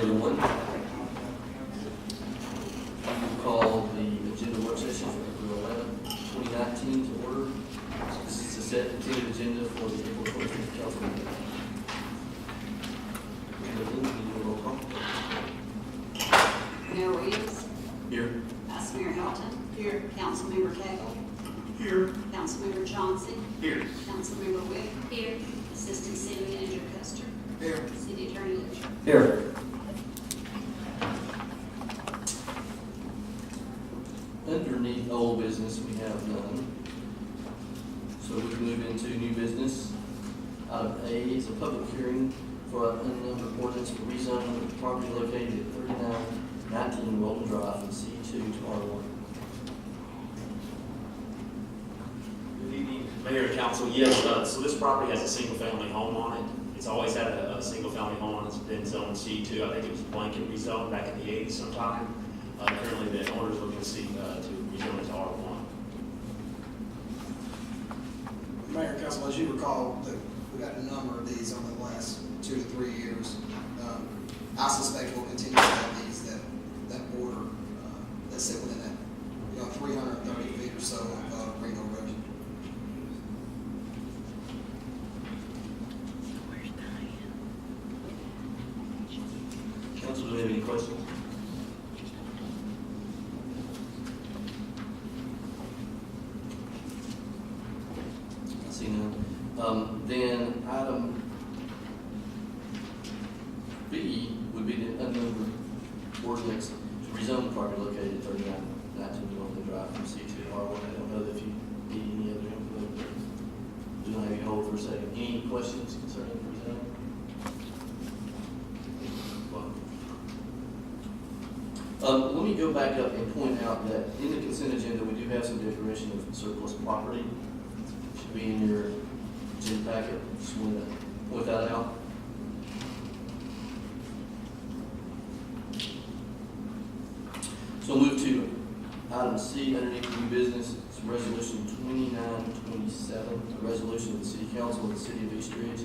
everyone. We'll call the agenda work session for April 11, 2019 to order. This is the set tentative agenda for the April 25th council meeting. Roll call. Mayor Williams. Here. Vice Mayor Hilton. Here. Councilmember Cagle. Here. Councilmember Johnson. Here. Councilmember Wick. Here. Assistant City Manager Custer. Here. City Attorney Litcher. Here. Underneath old business, we have none. So we can move into new business. Item A is a public hearing for an unnumbered ordinance for rezoning of property located at 3919 Rolling Drive from C2 to R1. Good evening, Mayor and Council. Yes, so this property has a single-family home on it. It's always had a single-family home on it. It's been zoned C2. I think it was blanket rezoned back in the 80s sometime. Currently, the owner's looking to see to rezone it to R1. Mayor and Council, as you recall, we got a number of these over the last 2 to 3 years. I suspect we'll continue to have these that border, that sit within that, 330 feet or so of Ringo Road. Council, do we have any questions? I see none. Then item B would be the unnumbered ordinance to rezone property located at 3919 Northland Drive from C2 to R1. I don't know if you need any other input. Do not have you hold for a second. Any questions concerning rezoning? Let me go back up and point out that in the consent agenda, we do have some declaration of surplus property. It should be in your agenda packet. Just want to point that out. So we'll move to item C underneath new business. It's resolution 2927, a resolution of the City Council of the City of East Ridge,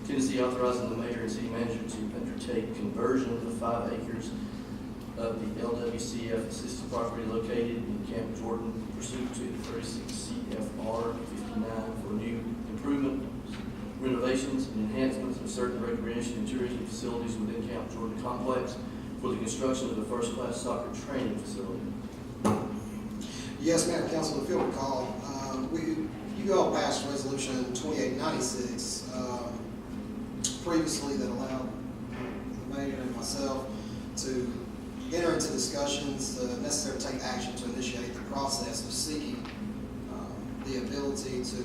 Tennessee, authorizing the mayor and city manager to undertake conversion of 5 acres of the LWCF assisted property located in Camp Jordan pursuant to 36 CFR 59 for new improvement, renovations, and enhancements of certain recreation and tourism facilities within Camp Jordan complex for the construction of the first-class soccer training facility. Yes, Mayor and Council, if you'll recall, you all passed resolution 2896 previously that allowed the mayor and myself to enter into discussions necessary to take action to initiate the process of seeking the ability to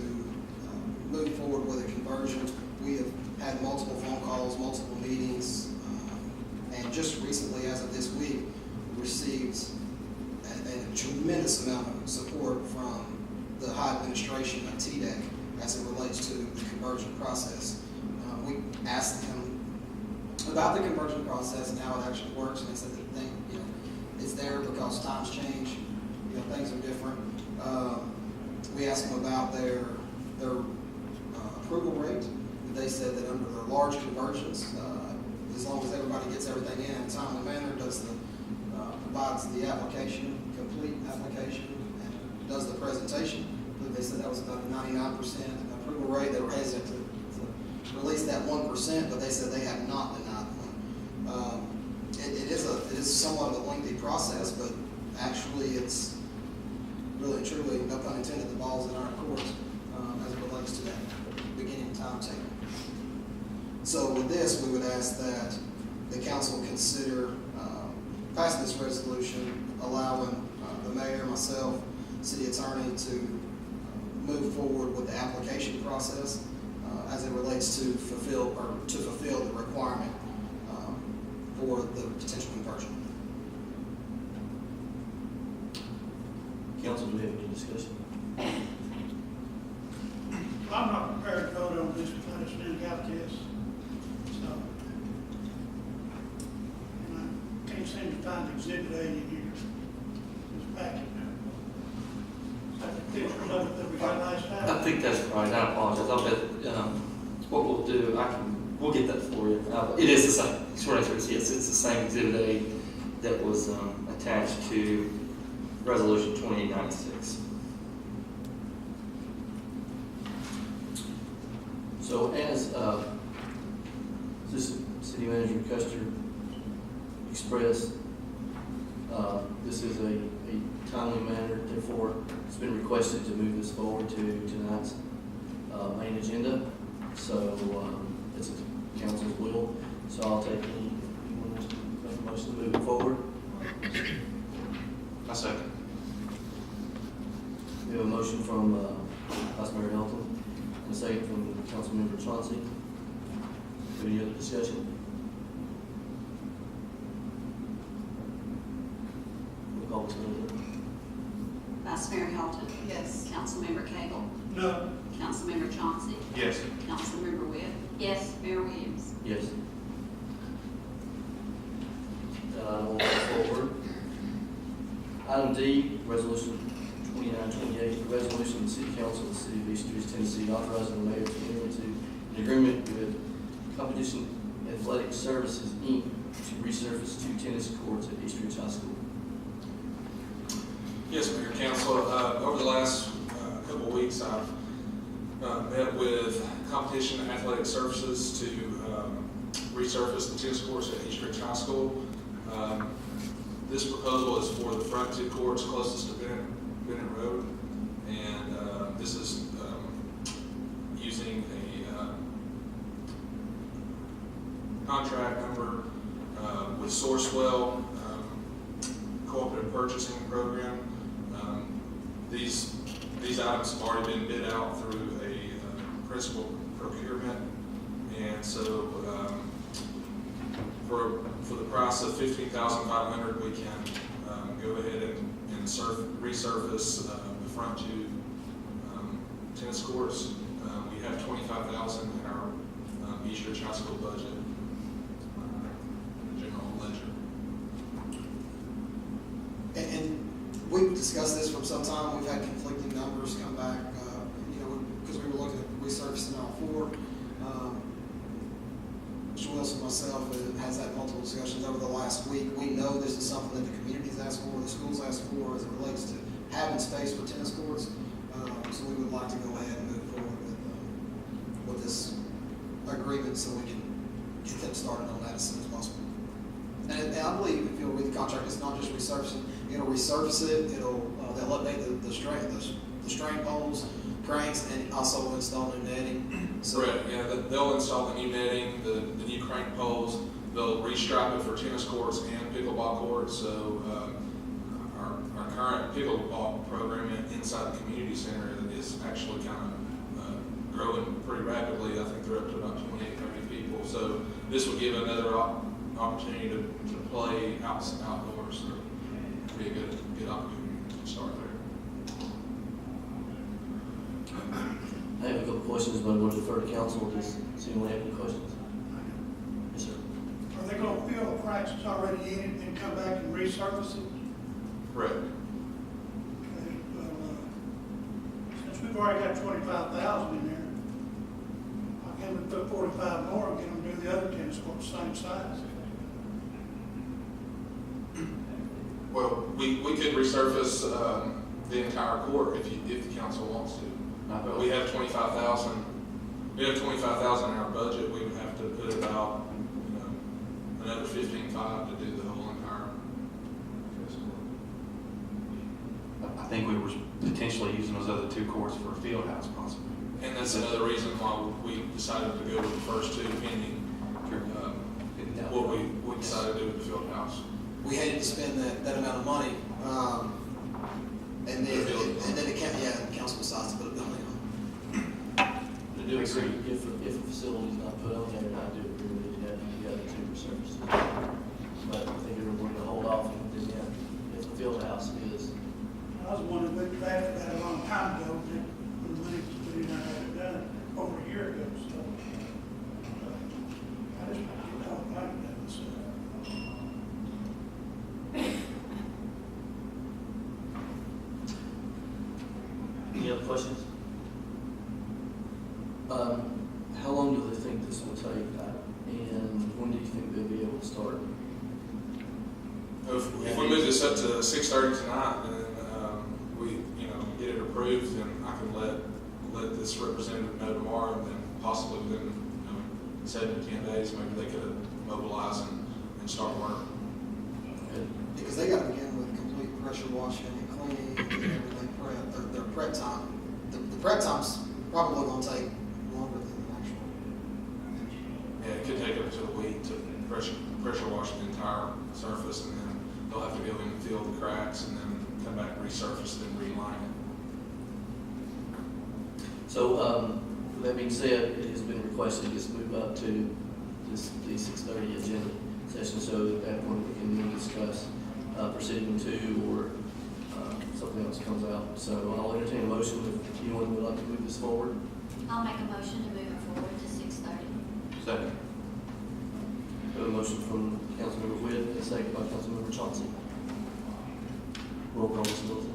move forward with a conversion. We have had multiple phone calls, multiple meetings, and just recently, as of this week, received a tremendous amount of support from the high administration of TDEC as it relates to the conversion process. We asked them about the conversion process and how it actually works, and they said that it's there because times change, things are different. We asked them about their approval rate. They said that under their large conversions, as long as everybody gets everything in a timely manner, provides the application, complete application, and does the presentation. They said that was about a 99% approval rate. They were hesitant to release that 1%, but they said they have not denied one. It is somewhat of a lengthy process, but actually it's really truly, no pun intended, the ball's in our court as it relates to that beginning timetable. So with this, we would ask that the council consider passing this resolution, allowing the mayor, myself, city attorney to move forward with the application process as it relates to fulfill the requirement for the potential conversion. Council, do we have any discussion? I'm not prepared to vote on this because it's new got this. So, and I can't seem to find Exhibit A in here. It's packet now. Is that the pictures of it that we got last time? I think that's right. I apologize. I'll bet what we'll do, I can We'll get that for you. It is the same, short answer is yes, it's the same Exhibit A that was attached to Resolution 2896. So as City Manager Custer expressed, this is a timely matter, therefore it's been requested to move this forward to tonight's main agenda. So it's the council's will. So I'll take anyone wants to make a motion to move it forward. I second. We have a motion from Vice Mayor Hilton and a second from Councilmember Chauncey. Any other discussion? We'll call this one. Vice Mayor Hilton. Yes. Councilmember Cagle. No, Councilmember Chauncey. Yes. Councilmember Webb. Yes. Mayor Williams. Yes. That item will go forward. Item D, Resolution 2928, a resolution of the City Council of the City of East Ridge, Tennessee, authorizing the mayor to enter into an agreement with Competition Athletic Services, Inc. to resurface 2 tennis courts at East Ridge High School. Yes, Mayor Council. Over the last couple of weeks, I've met with Competition Athletic Services to resurface the tennis courts at East Ridge High School. This proposal is for the front 2 courts closest to Bennett Road, and this is using a contract number with Sourcewell Cooperative Purchasing Program. These items have already been bid out through a principal procurement, and so for the price of $15,500, we can go ahead and resurface the front 2 tennis courts. We have $25,000 in our East Ridge High School budget, general ledger. And we've discussed this for some time. We've had conflicting numbers come back, because we were looking at resurfacing all 4. Mr. Wilson, myself, has had multiple discussions over the last week. We know this is something that the community's asked for, the schools asked for, as it relates to having space for tennis courts. So we would like to go ahead and move forward with this agreement so we can get them started on that as soon as possible. And I believe, if you'll read the contract, it's not just resurfacing. It'll resurface it. They'll update the strain poles, cranks, and also install new netting. So, Correct, yeah, they'll install the new netting, the new crank poles. They'll restripe it for tennis courts and pickleball courts. So our current pickleball program inside the community center is actually kind of growing pretty rapidly. I think they're up to about 28, 30 people. So this would give another opportunity to play outdoors. So it'd be a good opportunity to start there. I have a couple questions, but I'm going to defer to council. Does anyone have any questions? Yes, sir. are they gonna fill the cracks that's already in it and come back and resurface it? Correct. Okay, well, since we've already got 25,000 in there, how can we put 45 more and get them to do the other tennis courts same size? Well, we could resurface the entire court if the council wants to. But we have 25,000. We have 25,000 in our budget. We would have to put about another 15.5 to do the whole entire tennis court. I think we were potentially using those other 2 courts for a field house possibly. And that's another reason why we decided to go with the first 2 pending what we decided to do with the field house. we hated to spend that amount of money. And then the council decides to put a building on. I do agree, if a facility's not put on there, I do agree with you, you got to resurface it. But I think we're going to hold off, and then, if the field house is, I was wondering, we drafted that a long time ago, when the money was put in, I had it done over a year ago, so. I just want to get all the money done, so. any other questions? How long do they think this will take, and when do you think they'll be able to start? If we move this up to 6:30 tonight, then we, get it approved, then I can let this representative know tomorrow, and then possibly within 7 to 10 days, maybe they could mobilize and start work. Because they gotta begin with complete pressure washing and cleaning and everything prep, their prep time. The prep time's probably gonna take longer than the actual. Yeah, it could take up to a week to pressure wash the entire surface, and then they'll have to go in and fill the cracks, and then come back and resurface, then reline it. So, that being said, it has been requested this move up to the 6:30 agenda session, so at that point we can then discuss proceeding to, or something else comes out. So I'll entertain a motion if anyone would like to move this forward. I'll make a motion to move it forward to 6:30. Second. We have a motion from Councilmember Witt, and a second by Councilmember Chauncey. Roll call, Ms. Middleton.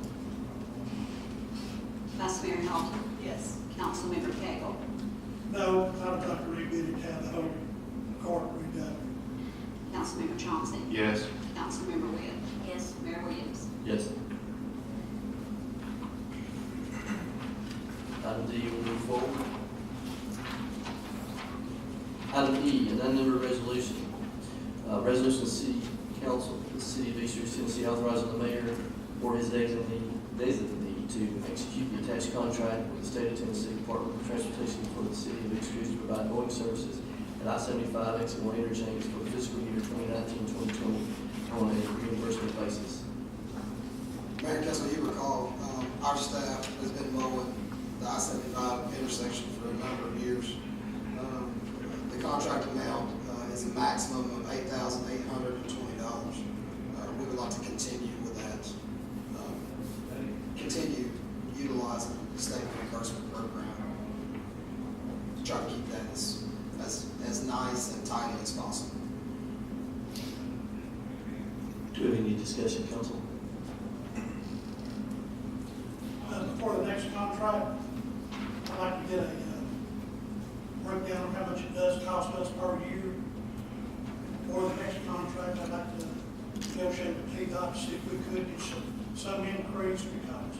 Vice Mayor Melton. Yes. Councilmember Cagle. No, I would like to rebid it, have the whole court redone. Councilmember Chauncey. Yes. Councilmember Witt. Yes. Mayor Williams. Yes. Item D will move forward. Item E, an unnumbered resolution. Resolution of the City Council of the City of East Ridge, Tennessee, authorizing the mayor or his designee to execute the attached contract with the State of Tennessee Department of Transportation for the City of East Ridge to provide mowing services at I-75 exit 1 interchange for the fiscal year 2019-2020 on a reimbursement basis. Mayor and Council, you recall, our staff has been mowing the I-75 intersection for a number of years. The contract amount is a maximum of $8,820. We would like to continue with that, continue utilizing the state reimbursement program to try to keep that as nice and tidy as possible. Do we have any discussion, council? Before the next contract, I'd like to get a breakdown of how much it does cost us per year. For the next contract, I'd like to negotiate with KDOT to see if we could get some increase, because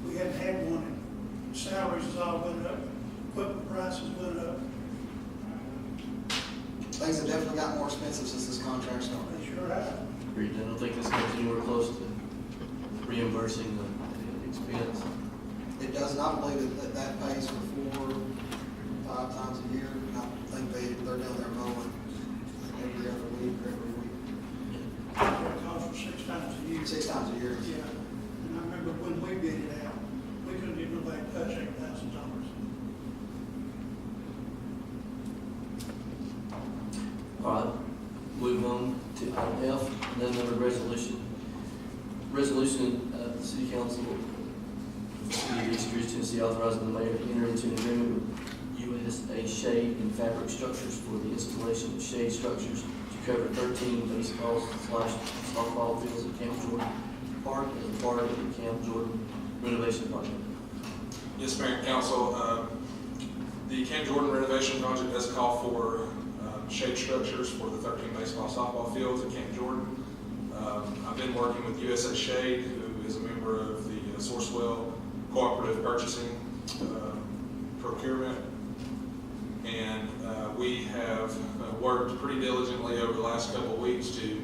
we hadn't had one, and salaries has all went up, equipment prices went up. Things have definitely got more expensive since this contract started. They sure have. Agreed. I don't think this comes anywhere close to reimbursing the expense. It does not believe that pays for 4 or 5 times a year. I think they're down there mowing every other week or every week. It costs for 6 times a year. 6 times a year. Yeah, and I remember when we bid it out, we couldn't get nobody to touch $8,000. All right, move on to item F, unnumbered resolution. Resolution of the City Council of the City of East Ridge, Tennessee, authorizing the mayor to enter into an agreement with USA Shade and Fabric Structures for the installation of shade structures to cover 13 baseball/softball fields at Camp Jordan Park as a part of the Camp Jordan renovation project. Yes, Mayor and Council, the Camp Jordan renovation project does call for shade structures for the 13 baseball softball fields at Camp Jordan. I've been working with USA Shade, who is a member of the Sourcewell Cooperative Purchasing Procurement, and we have worked pretty diligently over the last couple of weeks to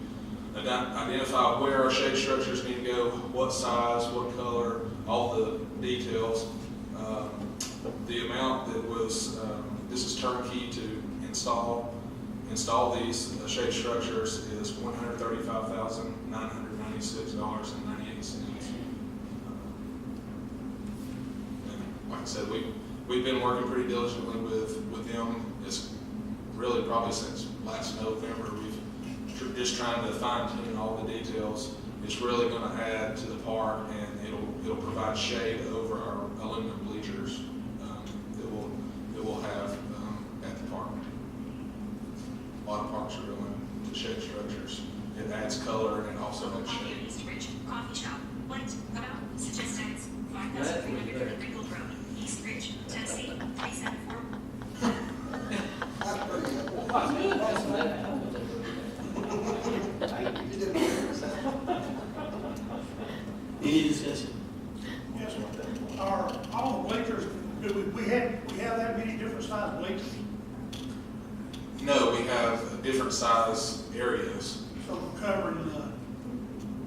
identify where our shade structures need to go, what size, what color, all the details. The amount that was, this is turnkey to install these shade structures is $135,996.98. Like I said, we've been working pretty diligently with them. It's really probably since last November. We've just trying to fine tune all the details. It's really going to add to the park, and it'll provide shade over our aluminum bleachers that we'll have at the park. A lot of parks are going to shade structures. It adds color and it also adds shade. East Ridge Coffee Shop. What about suggestions? 5300 Ringgold Road, East Ridge, Tennessee, 374. That's pretty You did it. Any discussion? Yes, sir. All the bleachers, do we have that many different size bleachers? No, we have different size areas. So we're covering,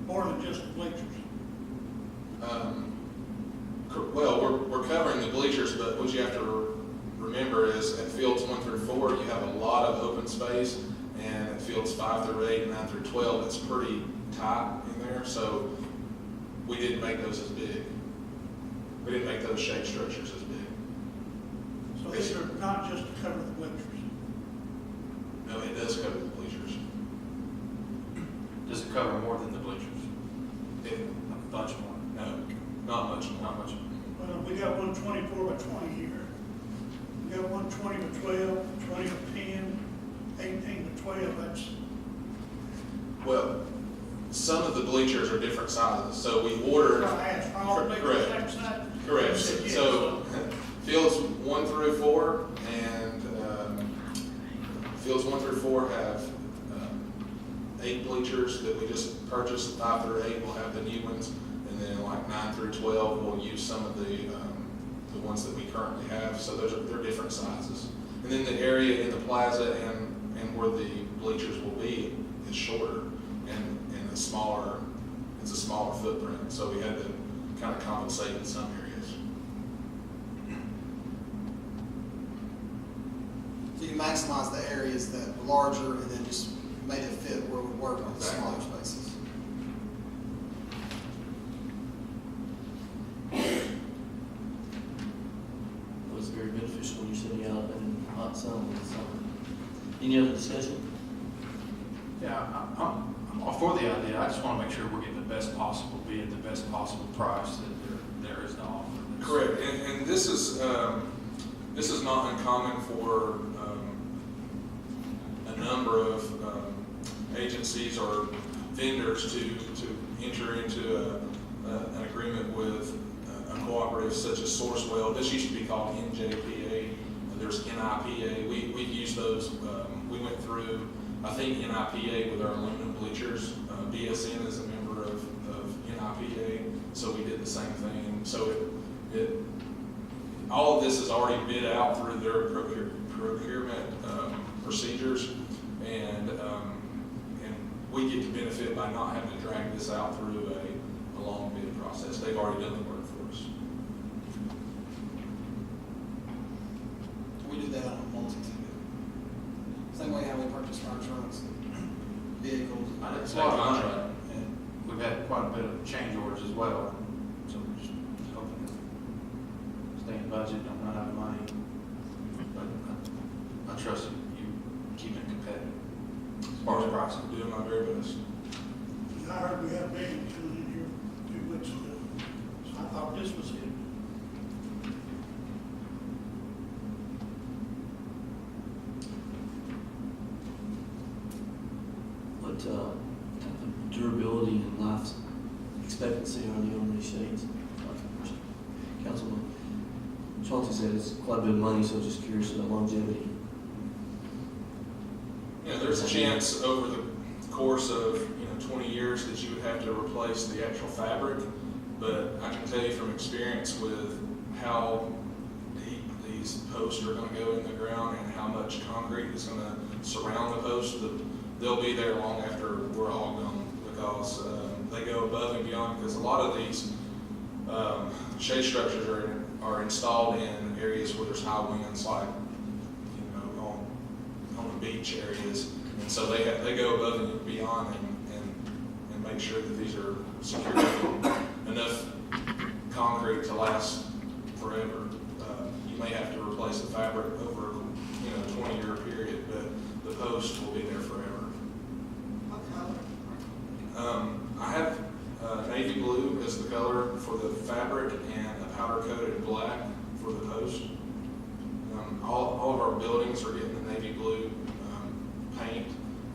more than just the bleachers. Well, we're covering the bleachers, but what you have to remember is at fields 1 through 4, you have a lot of open space, and at fields 5 through 8, 9 through 12, it's pretty tight in there, so we didn't make those as big. We didn't make those shade structures as big. So these are not just to cover the bleachers. No, it does cover the bleachers. Does it cover more than the bleachers? A bunch more? No, not much more. Not much. Well, we got one 24 by 20 here. We got one 20 by 12, 20 by 10, 18 by 12, that's, Well, some of the bleachers are different sizes, so we ordered. I asked, are all the bleachers Correct. same size? Correct. You said yes. So fields 1 through 4 and fields 1 through 4 have 8 bleachers that we just purchased. 5 through 8 will have the new ones, and then like 9 through 12 we'll use some of the ones that we currently have. So they're different sizes. And then the area in the plaza and where the bleachers will be is shorter and it's a smaller footprint. So we had to kind of compensate in some areas. So you maximize the areas that were larger and then just made it fit where it would work on the smaller spaces. It was very beneficial when you're sitting out in hot sun in the summer. Any other discussion? Yeah, I'm all for the idea. I just want to make sure we're getting the best possible bid, the best possible price that there is to offer. Correct, and this is not uncommon for a number of agencies or vendors to enter into an agreement with a cooperative such as Sourcewell. This used to be called NJPA. There's NIPA. We've used those. We went through, I think, NIPA with our aluminum bleachers. BSN is a member of NIPA, so we did the same thing. So all of this is already bid out through their procurement procedures, and we get to benefit by not having to drag this out through a long bid process. They've already done the work for us. We do that on a multitude. Same way how we purchase fire trucks and vehicles. It's a Same lot of money. contract. And we've had quite a bit of change orders as well, so we're just hoping to stay in budget, don't run out of money. But I trust you keep it competitive as far as pricing. I'm doing my very best. I heard we had a meeting in here 2 weeks ago, so I thought this was it. What type of durability and life expectancy are they on these shades? Councilman Chauncey said it's quite a bit of money, so just curious about longevity. Yeah, there's a chance over the course of 20 years that you would have to replace the actual fabric, but I can tell you from experience with how deep these posts are going to go in the ground and how much concrete is going to surround the posts, that they'll be there long after we're all gone, because they go above and beyond. Because a lot of these shade structures are installed in areas where there's high winds, like on the beach areas, and so they go above and beyond and make sure that these are secured enough concrete to last forever. You may have to replace the fabric over 20-year period, but the post will be there forever. I have navy blue as the color for the fabric and a powder coated black for the post. All of our buildings are getting the navy blue paint,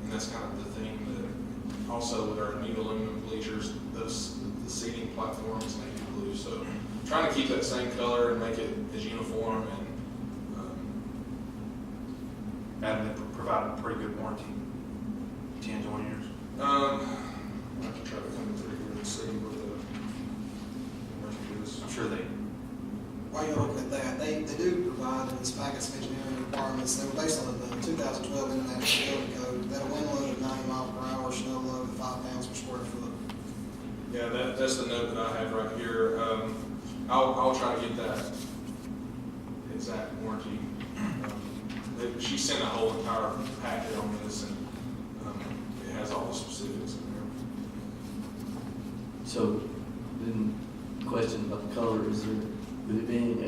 and that's kind of the theme that also with our new aluminum bleachers, the seating platform is navy blue. So trying to keep that same color and make it as uniform and And they provide a pretty good warranty, 10, 20 years. I can try to come through here and see what the warranty is. I'm sure they, While you're looking at that, they do provide in this packet some engineering requirements. They were based on the 2012 International Building Code. They had a wind load of 90 miles per hour, snow load of 5 pounds per square foot. Yeah, that's the note that I have right here. I'll try to get that exact warranty. She sent a whole entire packet on this, and it has all the specifics in there. So, then, question about the color, is there, with it being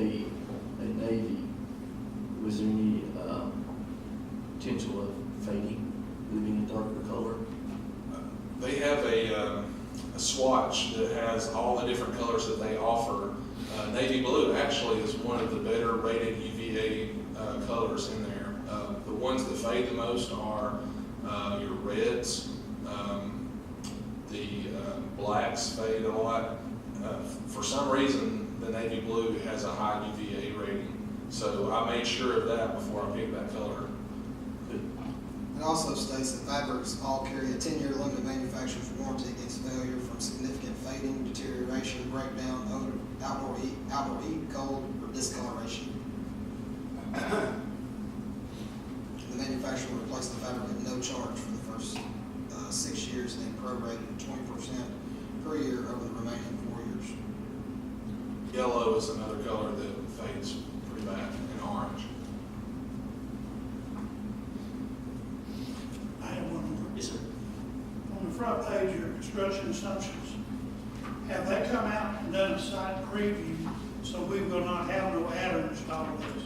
a navy, was there any, potential of fading, with it being a darker color? They have a swatch that has all the different colors that they offer. Navy blue actually is one of the better rated UVA colors in there. The ones that fade the most are your reds, the blacks fade a lot. For some reason, the navy blue has a high UVA rating, so I made sure of that before I picked that color. It also states that fabrics all carry a 10-year limited manufacturer's warranty against failure from significant fading, deterioration, breakdown, odor, outdoor heat, cold, or discoloration. The manufacturer will replace the fabric at no charge for the first 6 years, and then prorated at 20% per year over the remaining 4 years. Yellow is another color that fades pretty bad, and orange. I have one more. Yes, sir. On the front page, your construction assumptions, have they come out and done a site preview, so we will not have no adder installed with this?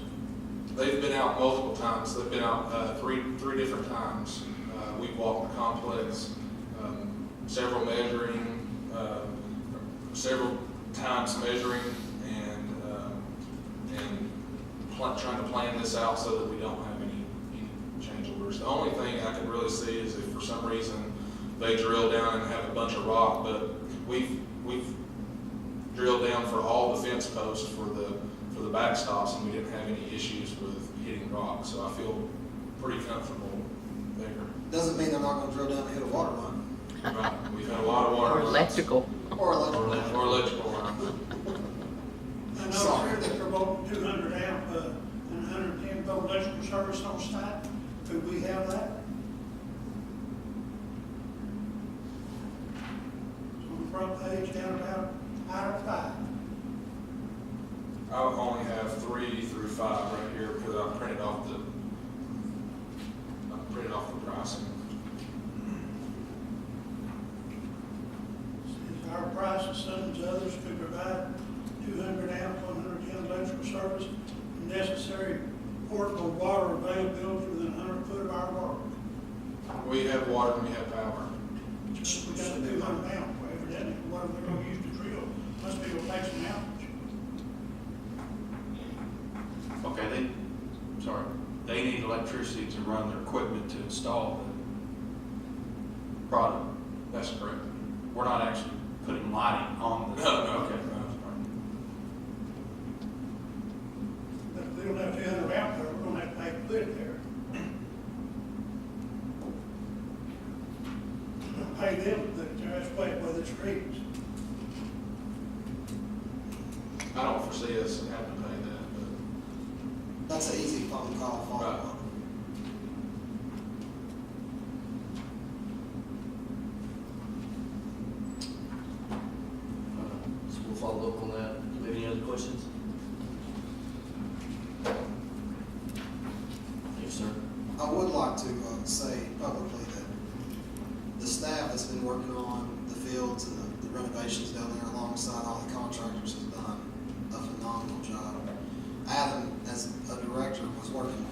They've been out multiple times. They've been out three different times. We've walked the complex, several times measuring, and trying to plan this out so that we don't have any change orders. The only thing I can really see is if for some reason they drill down and have a bunch of rock, but we've drilled down for all the fence posts for the backstops, and we didn't have any issues with hitting rock, so I feel pretty comfortable there. Doesn't mean they're not going to drill down and hit a water line. Right, we've had a lot of water Or runs. electrical. Or electrical. Or electrical lines. I know Sorry. here that they're both 200 amp and 110 volt electrical service on site. Could we have that? It's on the front page, down about item 5. I only have 3 through 5 right here because I printed off the pricing. Says our price assumes others could provide 200 amp, 110 electrical service, and necessary portable water availability within 100 foot of our water. We have water and we have power. We got a 200 amp, evidently, whatever they're gonna use to drill, must be able to take some amperage. okay, they need electricity to run their equipment to install the product. That's correct. We're not actually putting lighting on the. No, Okay. But if we don't have 200 amp there, we're gonna have to make a put there. Pay them to put it there, that's way where the streets. I don't foresee us having to pay that, That's an easy phone call follow-up. Right. So we'll follow up on that. Do we have any other questions? Yes, sir. I would like to say publicly that the staff that's been working on the fields and the renovations down there alongside all the contractors has done a phenomenal job. Adam, as a director, was working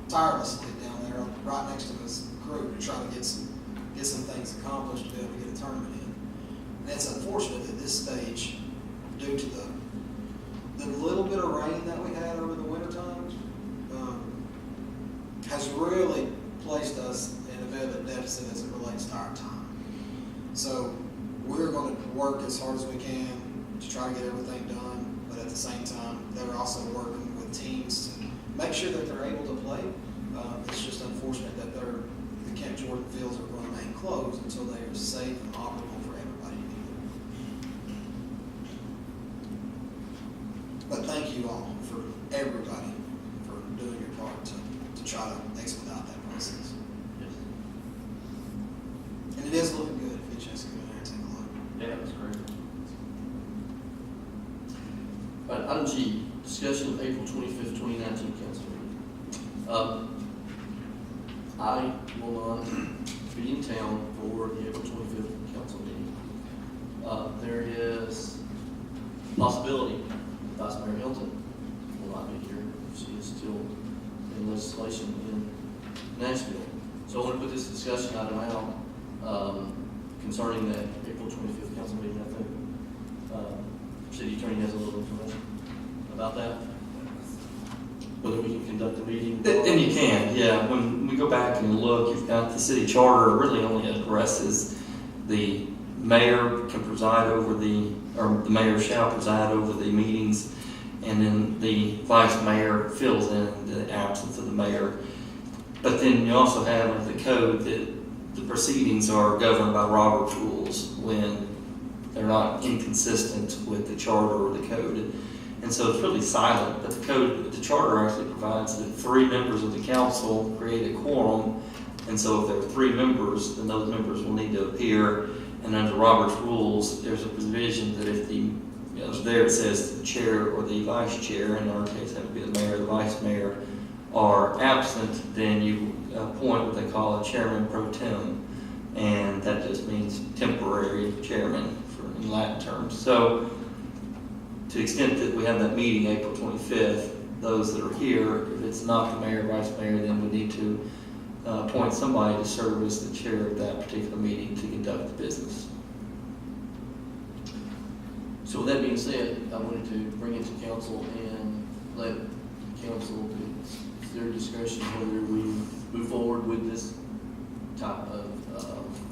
tirelessly down there right next to his crew to try to get some things accomplished to be able to get a tournament in. And it's unfortunate at this stage, due to the little bit of rain that we had over the winter times, has really placed us in a bit of a deficit as it relates to our time. So we're going to work as hard as we can to try to get everything done, but at the same time, they're also working with teams to make sure that they're able to play It's just unfortunate that the Camp Jordan fields are going to remain closed until they are safe and operable for everybody to be there. But thank you all for everybody for doing your part to try to expedite that process. Yes. And it is looking good. If you just go in there and take a look. Yeah, that's great. All right, item G, discussion of April 25th, 2019 council meeting. I will not be in town for the April 25th council meeting. There is possibility Vice Mayor Hilton will not be here if she is still in legislation in Nashville. So I want to put this discussion item out concerning that April 25th council meeting. I think City Attorney has a little information about that. Whether we can conduct a meeting. And you can, yeah. When we go back and look, you've got the city charter really only addresses the mayor can preside over or the mayor shall preside over the meetings, and then the vice mayor fills in the absence of the mayor. But then you also have in the code that the proceedings are governed by Robert's rules when they're not inconsistent with the charter or the code. And so it's really silent, but the charter actually provides that 3 members of the council create a quorum, and so if there are 3 members, then those members will need to appear, and under Robert's rules, there's a provision that if there it says the chair or the vice chair, in our case that would be the mayor or the vice mayor, are absent, then you appoint what they call a chairman pro tem, and that just means temporary chairman in Latin terms. So, to the extent that we have that meeting April 25th, those that are here, if it's not the mayor or vice mayor, then we need to appoint somebody to serve as the chair of that particular meeting to conduct the business. So with that being said, I wanted to bring it to council and let council, it's their discretion whether we move forward with this type of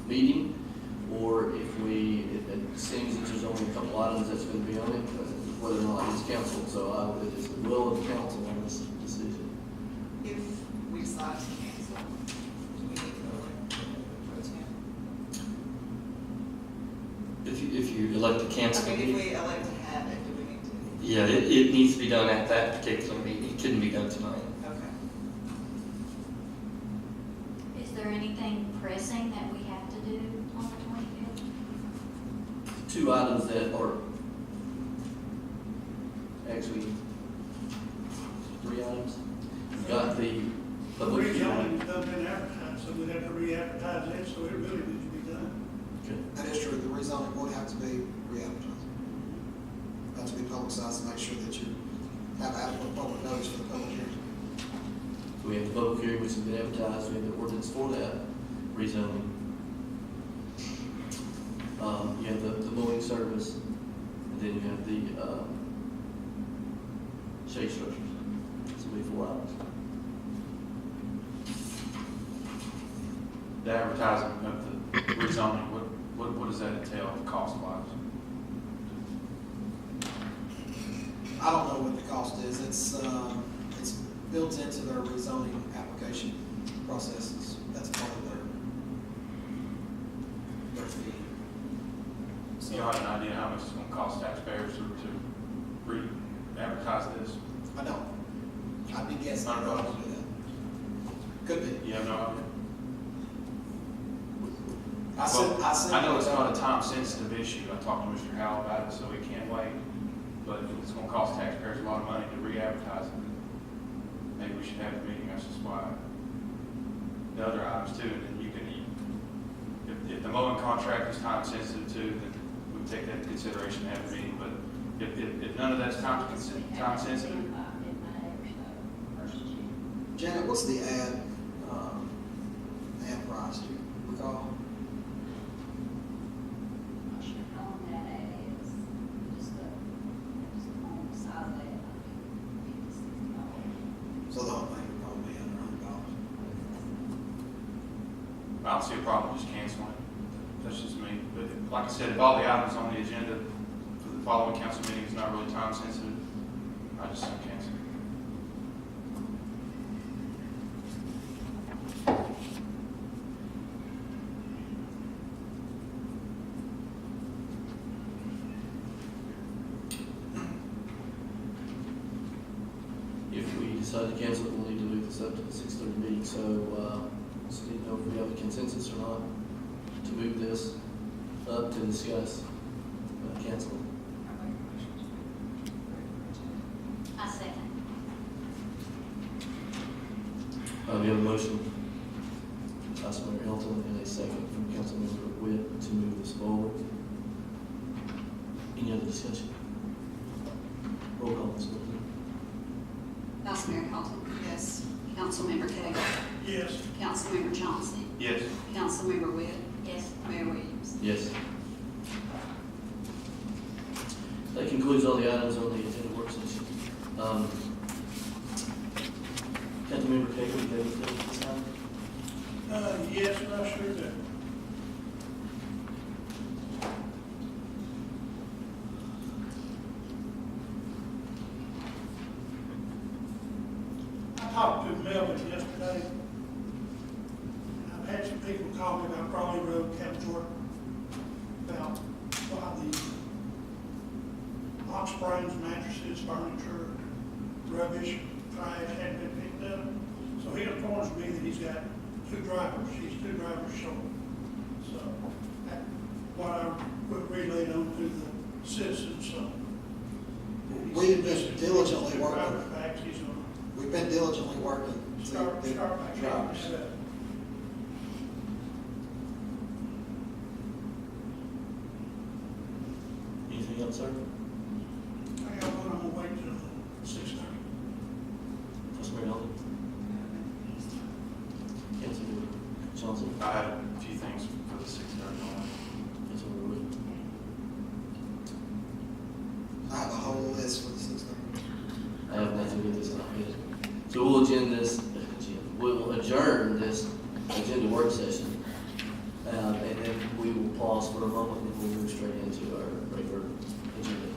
meeting, or if it seems that there's only a couple items that's going to be on it, whether or not it's council. So it is the will of the council on this decision. If we decide to cancel, do we need to go pro temp? If you elect to cancel the I mean, if meeting, we elect to have it, do we need to? yeah, it needs to be done at that particular meeting. It couldn't be done tonight. Okay. Is there anything pressing that we have to do on the 25th? 2 items that are actually 3 items. You've got the public hearing. Rezoning's done been advertised, so we'd have to re-advertise it, so it really needs to be done. Okay. That is true. The rezoning would have to be re-advertised. Have to be publicized to make sure that you have adequate public notice for the public hearing. So we have the public hearing, which has been advertised, we have the ordinance for that rezoning. You have the mowing service, and then you have the shade structures. So we have 4 items. The advertising of the rezoning, what does that entail cost-wise? I don't know what the cost is. It's built into their rezoning application processes. That's part of their fee. Do you have an idea how much it's going to cost taxpayers to re-advertise this? I don't. I'd be guessing. I $100. don't do that. Could be. You have no idea? I know it's not a time-sensitive issue. I talked to Mr. Howell about it, so we can't wait. But if it's going to cost taxpayers a lot of money to re-advertise it, maybe we should have a meeting. That's just why. The other items too, and then you can, if the mowing contract is time-sensitive too, then we take that into consideration and have a meeting. But if none of that's time-sensitive, Janet, what's the ad price? Do you recall? Not sure how long that ad is, just on the side of that, $50, $60. So the whole thing would probably be under $100. I don't see a problem just canceling it. That's just me. But like I said, if all the items on the agenda for the following council meeting is not really time-sensitive, I just say cancel it. decide to cancel it, we'll need to move this up to the 6:30 meeting, so, just need to know if we have a consensus or not to move this up to discuss, canceling. I second. We have a motion, Councilmember Hilton, and a second from Councilmember Witt to move this forward. Any other discussion? Roll call, Ms. Hilton. Vice Mayor Hilton. Yes. Councilmember Cagle. Yes. Councilmember Johnson. Yes. Councilmember Witt. Yes. Mayor Williams. Yes. That concludes all the items on the agenda work session. Councilmember Cagle, you have anything at this time? Yes, I sure do. I talked to Melvin yesterday. I've had some people call me about Raleigh Road, Capitol, about why the Hot Springs mattresses, furniture, rubbish, trash hadn't been picked up. So he informs me that he's got two drivers, he's 2 drivers short. So that, what I would relay on to the citizens, so. We've been diligently Two working. drivers back, he's gonna We've been diligently working to start get back. drivers. Anything else, sir? I got one, I'm gonna wait till 6:30. Councilmember Hilton? Councilmember Johnson? I had a few things for the 6:30 one. Councilmember Witt? I have a whole list for the 6:30. I have nothing with this not yet. So we'll adjourn this agenda work session. And then we will pause for a moment and we'll move straight into our regular agenda.